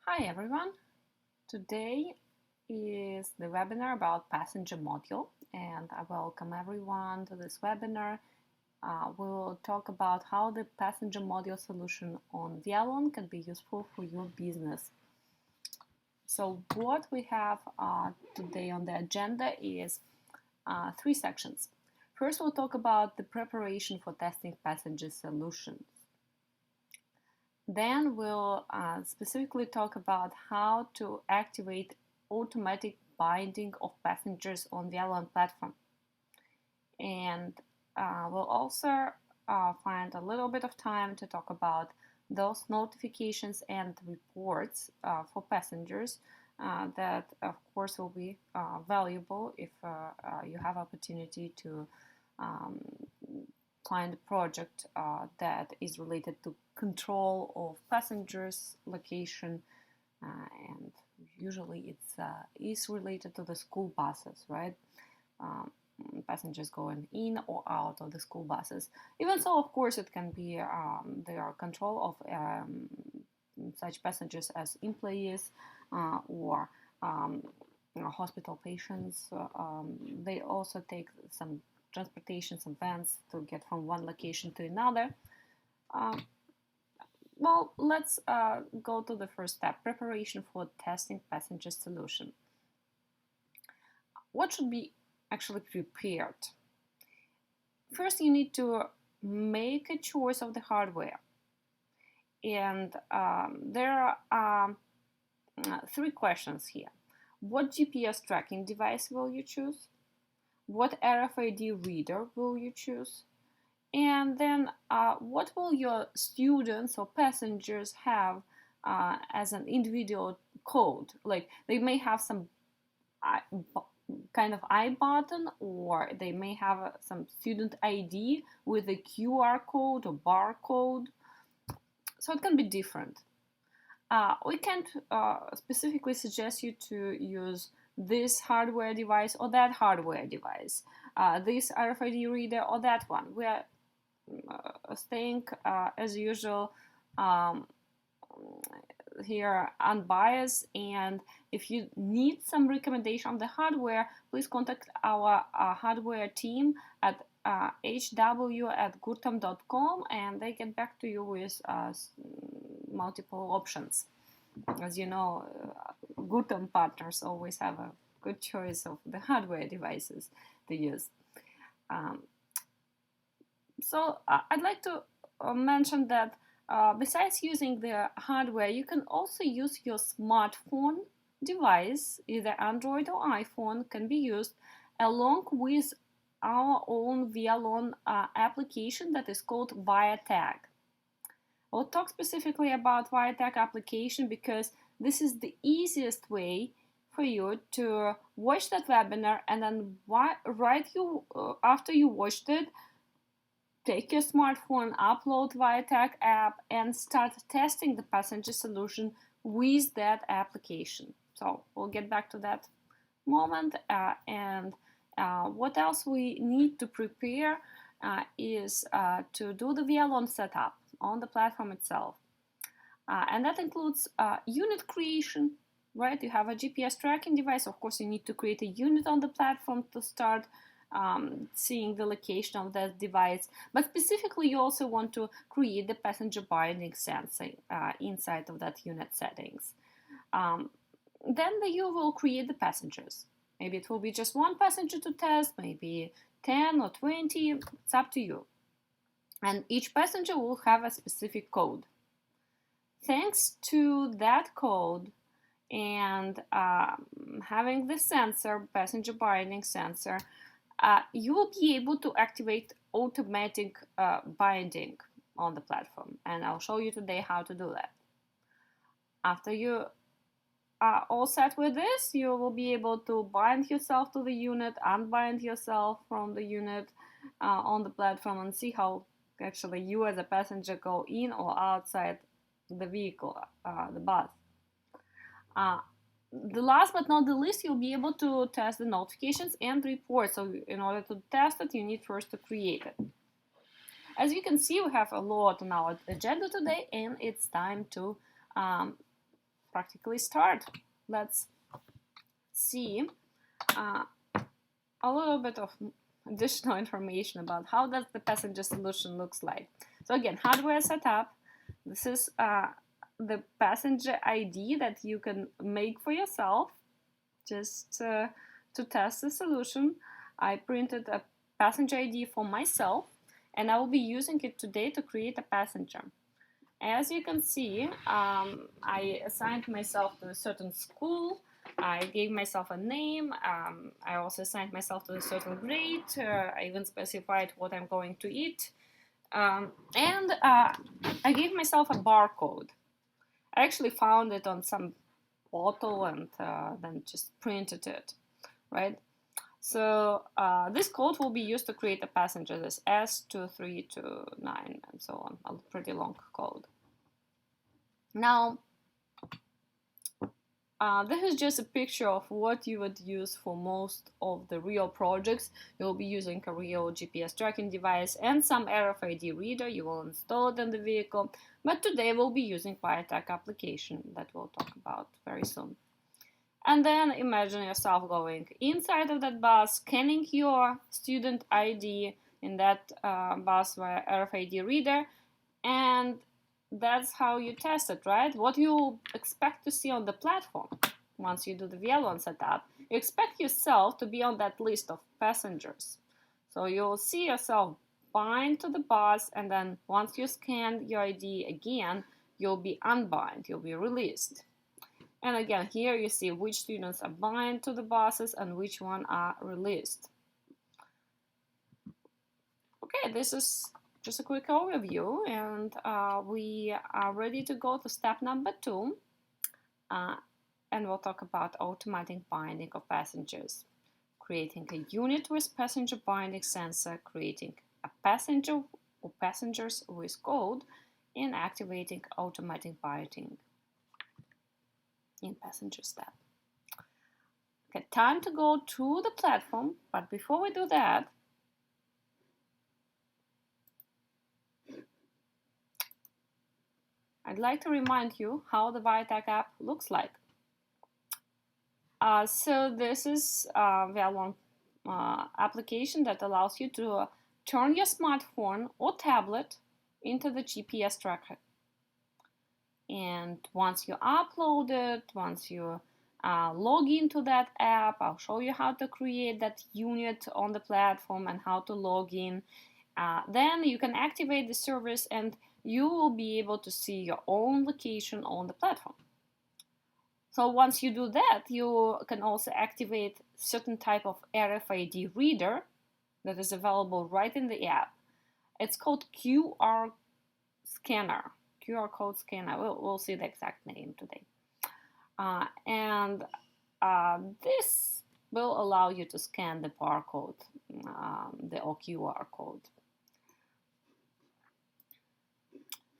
Hi everyone. Today is the webinar about passenger module, and I welcome everyone to this webinar. We'll talk about how the passenger module solution on Vialon can be useful for your business. So what we have today on the agenda is three sections. First, we'll talk about the preparation for testing passenger solutions. Then we'll specifically talk about how to activate automatic binding of passengers on the Wialon platform. And we'll also find a little bit of time to talk about those notifications and reports for passengers that of course will be valuable if you have opportunity to find a project that is related to control of passengers, location, and usually it's is related to the school buses, right? Passengers going in or out of the school buses. Even so, of course, it can be their control of such passengers as employees or hospital patients. They also take some transportation, some vans to get from one location to another. Well, let's go to the first step, preparation for testing passenger solution. What should be actually prepared? First, you need to make a choice of the hardware. And there are three questions here. What GPS tracking device will you choose? What RFID reader will you choose? And then what will your students or passengers have as an individual code? Like they may have some kind of I button, or they may have some student ID with a QR code or barcode. So it can be different. We can't specifically suggest you to use this hardware device or that hardware device, this RFID reader or that one. We are staying as usual here unbiased, and if you need some recommendation on the hardware, please contact our hardware team at hw@gurtam.com, and they get back to you with multiple options. As you know, Gurtam partners always have a good choice of the hardware devices to use. So I'd like to mention that besides using the hardware, you can also use your smartphone device, either Android or iPhone, can be used along with our own Wialon application that is called Viatag. I'll talk specifically about Viatag application because this is the easiest way for you to watch that webinar, and then after you watched it, take your smartphone, upload Viatag app, and start testing the passenger solution with that application. So we'll get back to that moment. What else we need to prepare is to do the Wialon setup on the platform itself. And that includes unit creation, right? You have a GPS tracking device. Of course, you need to create a unit on the platform to start seeing the location of that device. But specifically, you also want to create the passenger binding sensor inside of that unit settings. Then you will create the passengers. Maybe it will be just one passenger to test, maybe 10 or 20, it's up to you. And each passenger will have a specific code. Thanks to that code and having the sensor, passenger binding sensor, you will be able to activate automatic binding on the platform. And I'll show you today how to do that. After you are all set with this, you will be able to bind yourself to the unit, unbind yourself from the unit on the platform, and see how actually you as a passenger go in or outside the vehicle, the bus. The last but not the least, you'll be able to test the notifications and reports. So in order to test it, you need first to create it. As you can see, we have a lot on our agenda today, and it's time to practically start. Let's see a little bit of additional information about how does the passenger solution looks like. So again, hardware setup. This is the passenger ID that you can make for yourself just to test the solution. I printed a passenger ID for myself, and I will be using it today to create a passenger. As you can see, I assigned myself to a certain school. I gave myself a name. I also assigned myself to a certain grade. I even specified what I'm going to eat. And I gave myself a barcode. I actually found it on some bottle and then just printed it, right? So this code will be used to create a passenger. This S2329 and so on, a pretty long code. Now, this is just a picture of what you would use for most of the real projects. You'll be using a real GPS tracking device and some RFID reader. You will install it in the vehicle. But today we'll be using Viatag application that we'll talk about very soon. And then imagine yourself going inside of that bus, scanning your student ID in that bus via RFID reader, and that's how you test it, right? What you expect to see on the platform once you do the Wialon setup, you expect yourself to be on that list of passengers. So you'll see yourself bind to the bus, and then once you scan your ID again, you'll be unbind, you'll be released. And again, here you see which students are bind to the buses and which one are released. Okay, this is just a quick overview, and we are ready to go to step number 2, and we'll talk about automatic binding of passengers, creating a unit with passenger binding sensor, creating a passenger or passengers with code, and activating automatic binding in passenger step. Okay, time to go to the platform, but before we do that, I'd like to remind you how the Viatag app looks like. So this is a Wialon application that allows you to turn your smartphone or tablet into the GPS tracker. And once you upload it, once you log into that app, I'll show you how to create that unit on the platform and how to log in. Then you can activate the service and you will be able to see your own location on the platform. So once you do that, you can also activate certain type of RFID reader that is available right in the app. It's called QR code scanner. We'll see the exact name today. This will allow you to scan the barcode, the QR code.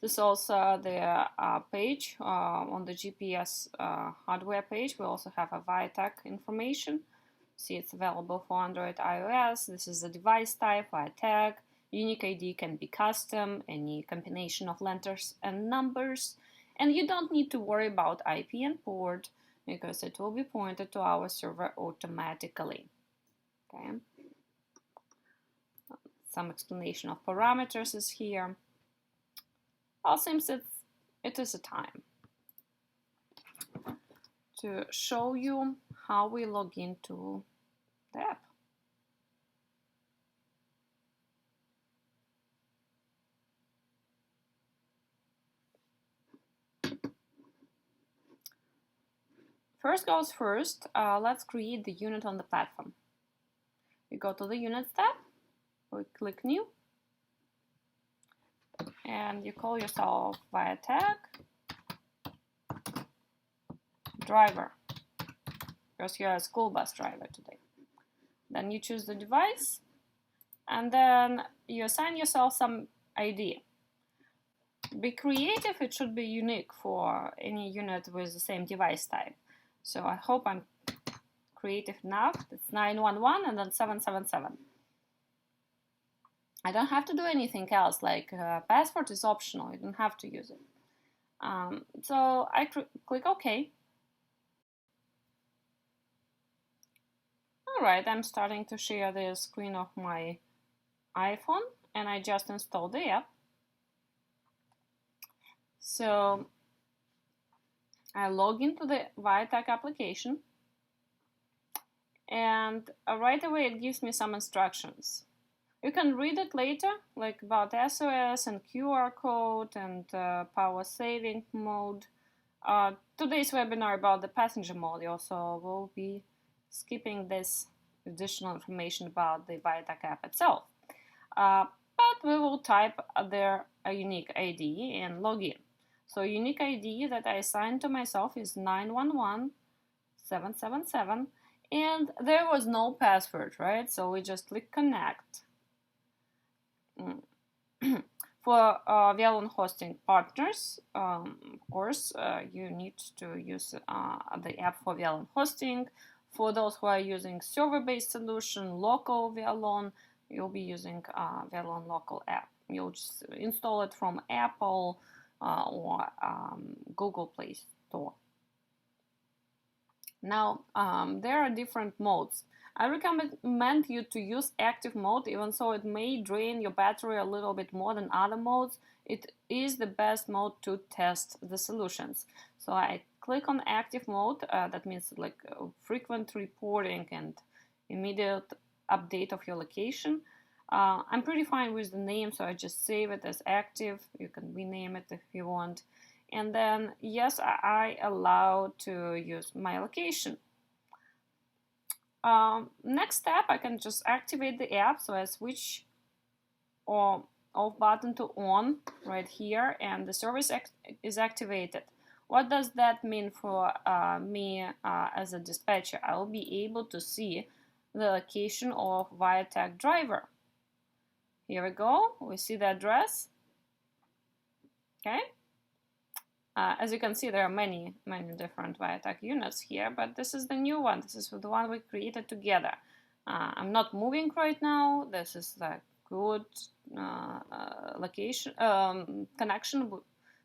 This is also the page on the GPS hardware page. We also have a Viatag information. See, it's available for Android, iOS. This is the device type, Viatag. Unique ID can be custom, any combination of letters and numbers. And you don't need to worry about IP and port because it will be pointed to our server automatically. Okay. Some explanation of parameters is here. Well, seems it is a time to show you how we log into the app. First goes first, let's create the unit on the platform. You go to the Units tab, we click New, and you call yourself Viatag driver, because you're a school bus driver today. Then you choose the device, and then you assign yourself some ID. Be creative, it should be unique for any unit with the same device type. So I hope I'm creative enough. It's 911 and then 777. I don't have to do anything else, like password is optional, you don't have to use it. So I click OK. Alright, I'm starting to share the screen of my iPhone, and I just installed the app. So I log into the Viatag application, and right away it gives me some instructions. You can read it later, like about SOS and QR code and power saving mode. Today's webinar about the passenger mode, so we'll be skipping this additional information about the Viatag app itself. But we will type their a unique ID and log in. So unique ID that I assigned to myself is 911777, and there was no password, right? So we just click connect. For Wialon hosting partners, of course, you need to use the app for Wialon hosting. For those who are using server-based solution, local Wialon, you'll be using Wialon Local app. You'll just install it from Apple or Google Play Store. Now, there are different modes. I recommend you to use active mode, even though it may drain your battery a little bit more than other modes. It is the best mode to test the solutions. So I click on active mode. That means like frequent reporting and immediate update of your location. I'm pretty fine with the name, so I just save it as active. You can rename it if you want. And then, yes, I allow to use my location. Next step, I can just activate the app. So I switch off button to on right here, and the service is activated. What does that mean for me as a dispatcher? I will be able to see the location of Viatag driver. Here we go. We see the address. Okay. As you can see, there are many different Viatag units here, but this is the new one. This is the one we created together. I'm not moving right now. This is the good location connection.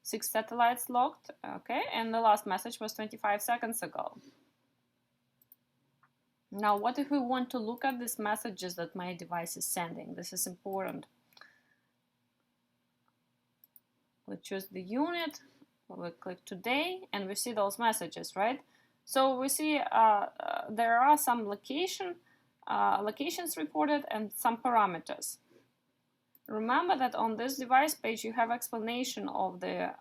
6 satellites locked. Okay, and the last message was 25 seconds ago. Now, what if we want to look at these messages that my device is sending? This is important. We choose the unit. We click today, and we see those messages, right? So we see there are some locations reported and some parameters. Remember that on this device page you have explanation of the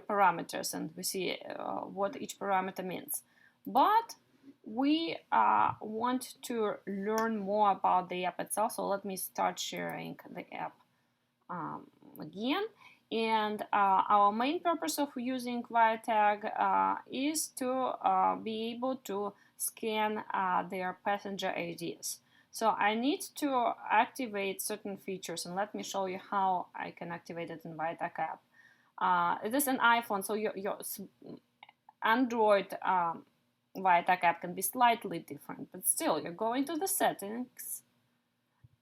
parameters, and we see what each parameter means. But we want to learn more about the app itself, so let me start sharing the app again. And our main purpose of using Viatag is to be able to scan their passenger IDs. So I need to activate certain features, and let me show you how I can activate it in Viatag app. It is an iPhone, so your Android Viatag app can be slightly different, but still, you're going to the settings,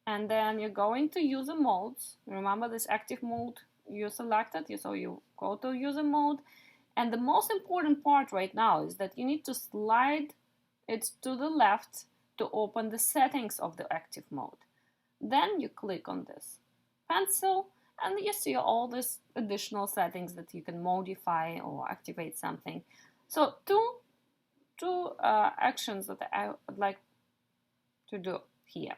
and then you're going to user modes. Remember this active mode you selected, so you go to user mode. And the most important part right now is that you need to slide it to the left to open the settings of the active mode. Then you click on this pencil, and you see all these additional settings that you can modify or activate something. So two actions that I would like to do here.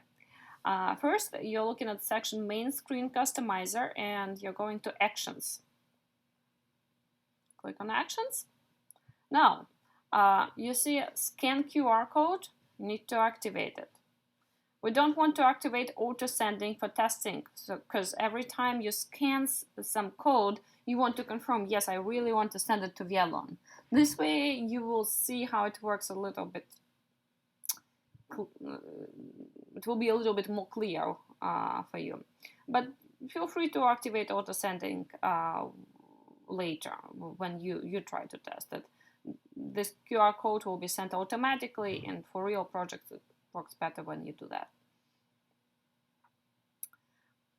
First, you're looking at section main screen customizer, and you're going to actions. Click on actions. Now, you see scan QR code. You need to activate it. We don't want to activate auto sending for testing, because every time you scan some code, you want to confirm, yes, I really want to send it to Wialon. This way, you will see how it works a little bit. It will be a little bit more clear for you. But feel free to activate auto sending later when you try to test it. This QR code will be sent automatically, and for real projects it works better when you do that.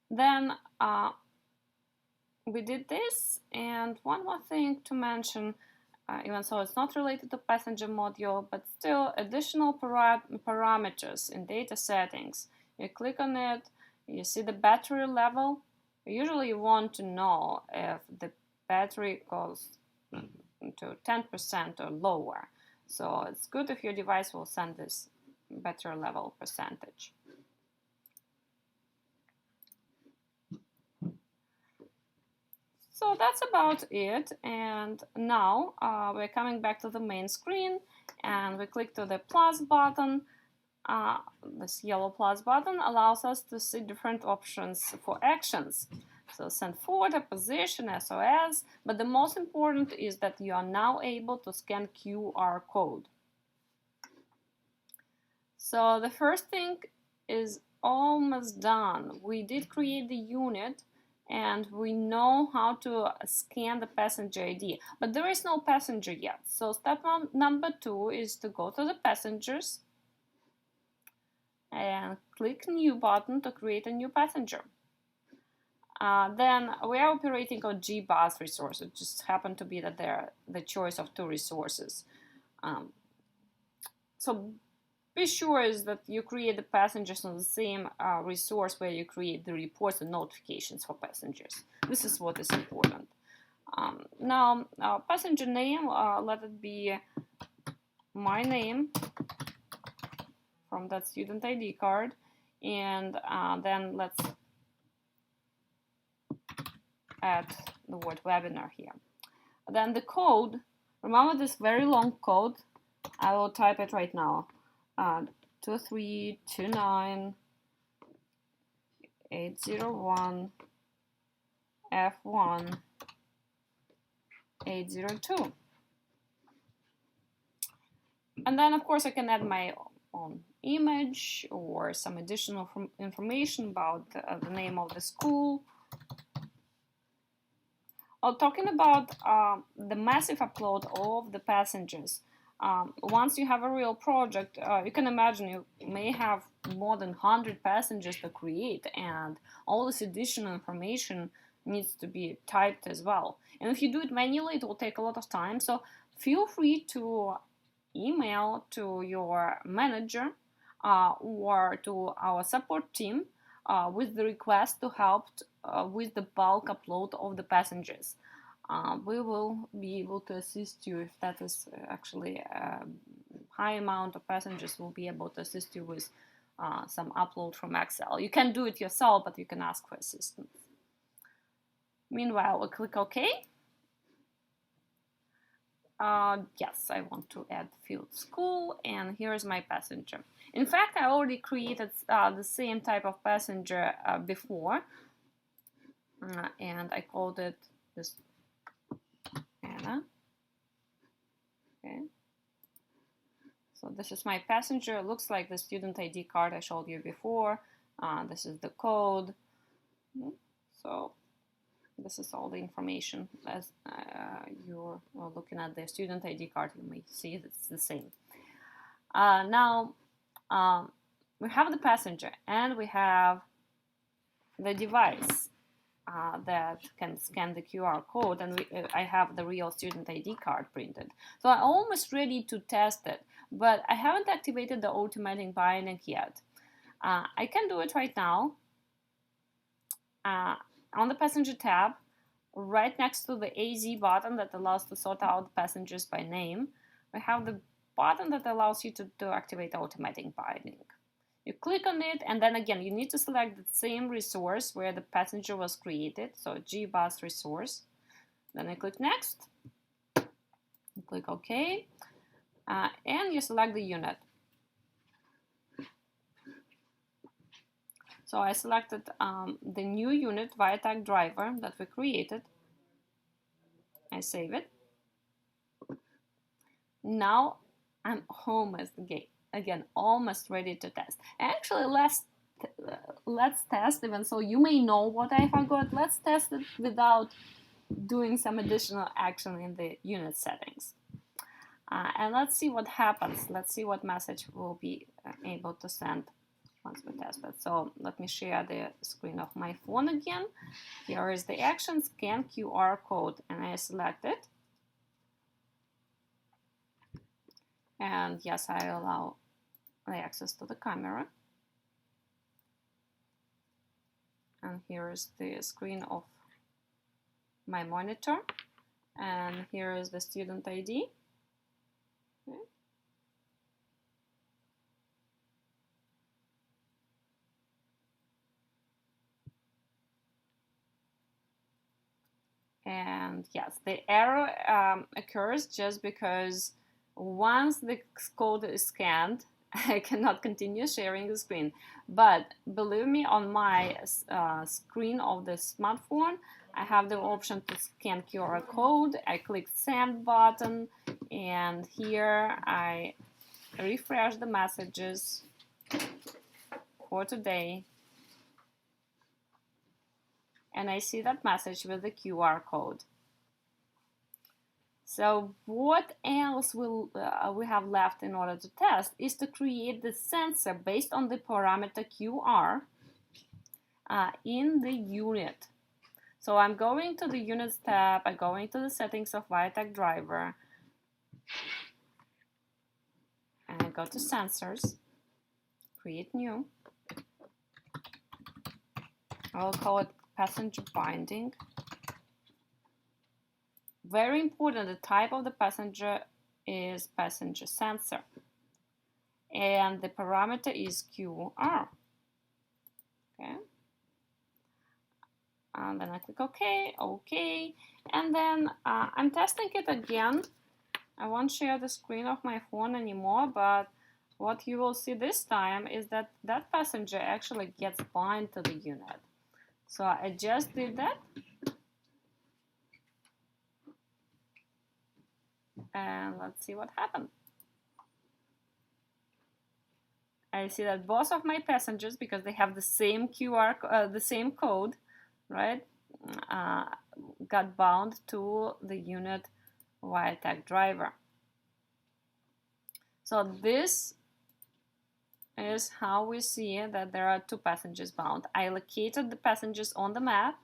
Then we did this, and one more thing to mention, even though it's not related to passenger module, but still additional parameters in data settings. You click on it, you see the battery level. Usually you want to know if the battery goes to 10% or lower. So it's good if your device will send this battery level percentage. So that's about it, and now we're coming back to the main screen, and we click to the plus button. This yellow plus button allows us to see different options for actions. So send forward, position, SOS, but the most important is that you are now able to scan QR code. So the first thing is almost done. We did create the unit, and we know how to scan the passenger ID, but there is no passenger yet. So step number 2 is to go to the passengers and click new button to create a new passenger. Then we are operating on G-bus resource. It just happened to be that they're the choice of 2 resources. So be sure is that you create the passengers on the same resource where you create the reports and notifications for passengers. This is what is important. Now, passenger name, let it be my name from that student ID card, and then let's add the word webinar here. Then the code, remember this very long code, I will type it right now. 2329 801 F1 802. And then of course I can add my own image or some additional information about the name of the school. Talking about the massive upload of the passengers. Once you have a real project, you can imagine you may have more than 100 passengers to create, and all this additional information needs to be typed as well. And if you do it manually, it will take a lot of time. So feel free to email to your manager or to our support team with the request to help with the bulk upload of the passengers. We will be able to assist you if that is actually a high amount of passengers. We'll be able to assist you with some upload from Excel. You can do it yourself, but you can ask for assistance. Meanwhile, we click OK. Yes, I want to add field school, and here is my passenger. In fact, I already created the same type of passenger before, and I called it this Anna. Okay. So this is my passenger. It looks like the student ID card I showed you before. This is the code. So this is all the information. As you're looking at the student ID card, you may see it's the same. Now we have the passenger and we have the device that can scan the QR code, and I have the real student ID card printed. So I'm almost ready to test it, but I haven't activated the automatic binding yet. I can do it right now. On the passenger tab, right next to the AZ button that allows to sort out passengers by name, we have the button that allows you to activate automatic binding. You click on it, and then again, you need to select the same resource where the passenger was created, so GBus resource. Then I click Next, you click OK, and you select the unit. So I selected the new unit, Viatag driver, that we created. I save it. Now I'm almost almost ready to test. Actually, let's test, even so you may know what I forgot. Let's test it without doing some additional action in the unit settings. And let's see what happens. Let's see what message we'll be able to send. once we test it. So let me share the screen of my phone again. Here is the action, scan QR code, and I select it. And yes, I allow the access to the camera. And here is the screen of my monitor. And here is the student ID. Okay. And yes, the error occurs just because once the code is scanned, I cannot continue sharing the screen. But believe me, on my screen of the smartphone, I have the option to scan QR code. I click send button, and here I refresh the messages for today. And I see that message with the QR code. So what else will we have left in order to test is to create the sensor based on the parameter QR in the unit. So I'm going to the Units tab, I'm going to the settings of Viatag driver, and I go to Sensors, Create New. I'll call it Passenger Binding. Very important, the type of the passenger is passenger sensor. And the parameter is QR. Okay. And then I click OK, OK. And then I'm testing it again. I won't share the screen of my phone anymore, but what you will see this time is that that passenger actually gets bind to the unit. So I just did that. And let's see what happened. I see that both of my passengers, because they have the same the same code, right, got bound to the unit Viatag driver. So this is how we see that there are two passengers bound. I located the passengers on the map,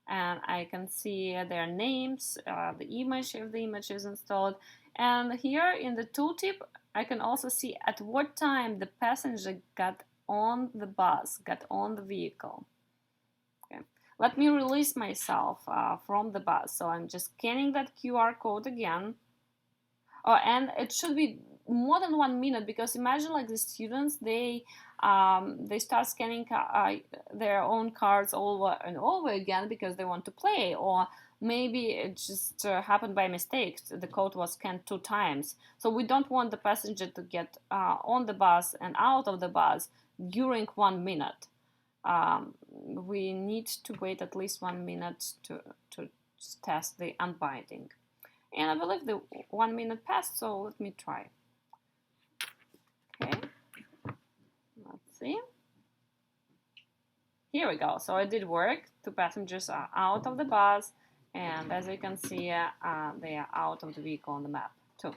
and I can see their names, the image, if the image is installed. And here in the tooltip, I can also see at what time the passenger got on the bus, got on the vehicle. Okay. Let me release myself from the bus. So I'm just scanning that QR code again. Oh, and it should be more than 1 minute, because imagine like the students, they start scanning their own cards over and over again because they want to play, or maybe it just happened by mistake. The code was scanned 2 times. So we don't want the passenger to get on the bus and out of the bus during 1 minute. We need to wait at least 1 minute to test the unbinding. And I believe the 1 minute passed, so let me try. Okay, let's see. Here we go. So it did work. 2 passengers are out of the bus, and as you can see, they are out of the vehicle on the map too.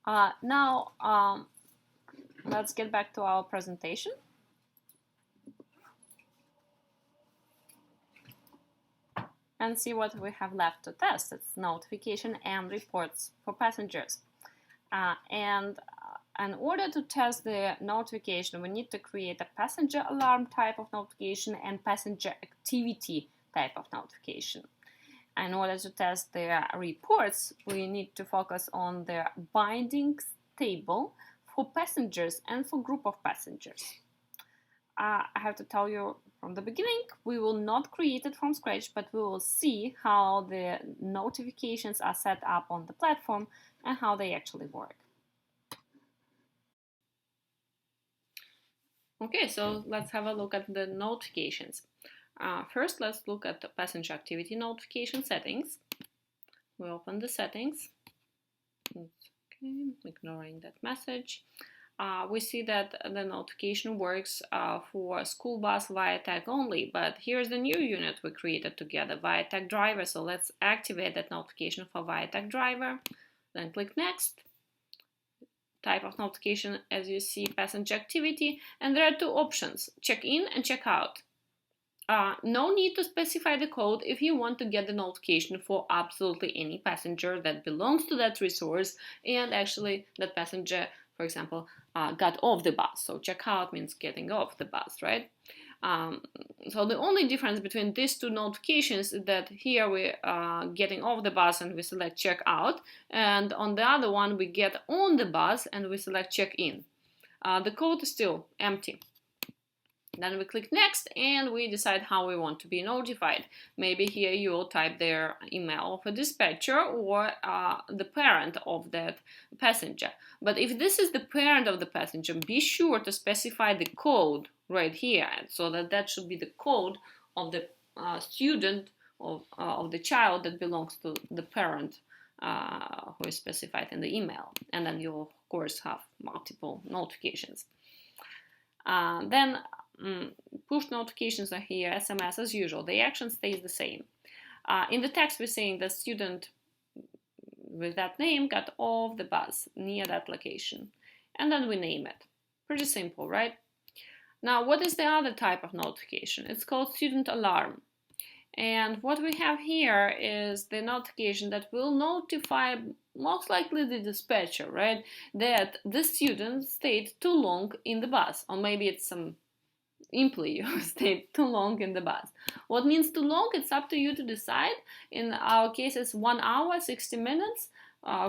Now, let's get back to our presentation. And see what we have left to test. It's notification and reports for passengers. And in order to test the notification, we need to create a passenger alarm type of notification and passenger activity type of notification. In order to test the reports, we need to focus on the bindings table for passengers and for group of passengers. I have to tell you from the beginning, we will not create it from scratch, but we will see how the notifications are set up on the platform and how they actually work. Okay, so let's have a look at the notifications. First, let's look at the passenger activity notification settings. We open the settings. Okay, ignoring that message. We see that the notification works for school bus Viatag only, but here's the new unit we created together, Viatag driver. So let's activate that notification for Viatag driver. Then click next. type of notification, as you see, passenger activity, and there are two options, check in and check out. No need to specify the code if you want to get the notification for absolutely any passenger that belongs to that resource and actually that passenger, for example, got off the bus. So check out means getting off the bus, right? So the only difference between these two notifications is that here we are getting off the bus and we select check out, and on the other one we get on the bus and we select check in. The code is still empty. Then we click next and we decide how we want to be notified. Maybe here you will type their email of a dispatcher or the parent of that passenger. But if this is the parent of the passenger, be sure to specify the code right here, so that should be the code of the student of the child that belongs to the parent who is specified in the email. And then you'll, of course, have multiple notifications. Then push notifications are here, SMS as usual. The action stays the same. In the text, we're saying the student with that name got off the bus near that location. And then we name it. Pretty simple, right? Now, what is the other type of notification? It's called student alarm. And what we have here is the notification that will notify most likely the dispatcher, right? That the student stayed too long in the bus, or maybe it's some employee who stayed too long in the bus. What means too long? It's up to you to decide. In our case, it's 1 hour, 60 minutes.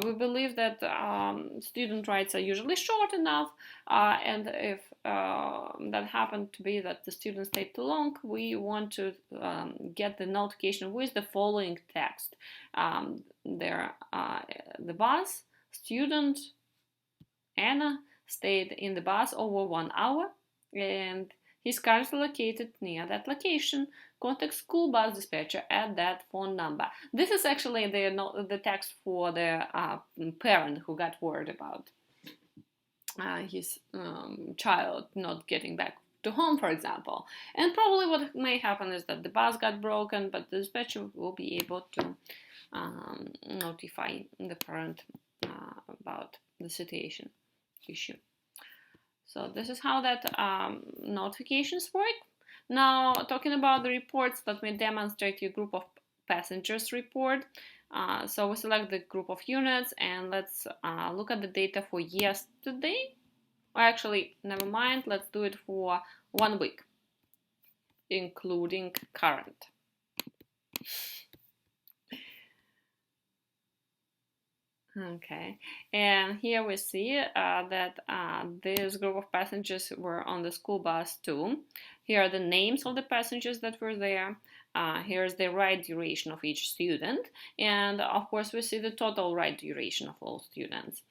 We believe that student rides are usually short enough, and if that happened to be that the student stayed too long, we want to get the notification with the following text. The bus, student Anna stayed in the bus over 1 hour, and he's currently located near that location. Contact school bus dispatcher at that phone number. This is actually the text for the parent who got worried about his child not getting back to home, for example. And probably what may happen is that the bus got broken, but the dispatcher will be able to notify the parent about the situation issue. So this is how that notifications work. Now, talking about the reports, let me demonstrate you group of passengers report. So we select the group of units and let's look at the data for yesterday. Or actually, never mind, let's do it for 1 week, including current. Okay, and here we see that this group of passengers were on the school bus too. Here are the names of the passengers that were there. Here's the ride duration of each student. And of course, we see the total ride duration of all students.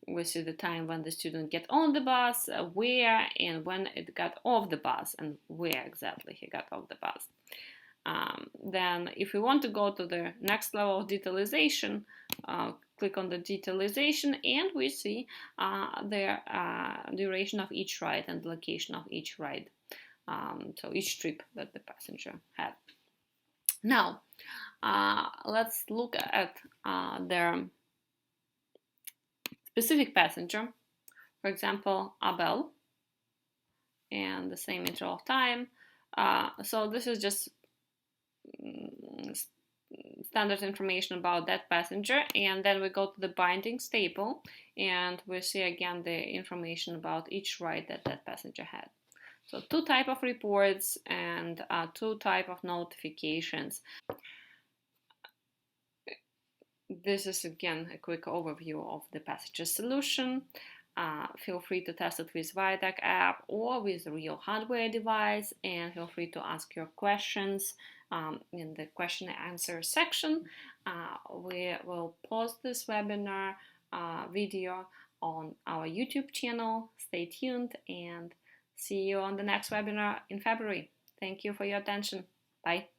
We see the time when the student get on the bus, where, and when it got off the bus, and where exactly he got off the bus. Then if we want to go to the next level of detailization, click on the detailization and we see the duration of each ride and location of each ride, so each trip that the passenger had. Now let's look at their specific passenger, for example Abel, and the same interval of time. So this is just standard information about that passenger, and then we go to the bindings table and we see again the information about each ride that that passenger had. So 2 types of reports and 2 types of notifications. This is again a quick overview of the passenger solution. Feel free to test it with Viatag app or with a real hardware device, and feel free to ask your questions in the question and answer section. We will post this webinar video on our YouTube channel. Stay tuned and see you on the next webinar in February. Thank you for your attention. Bye.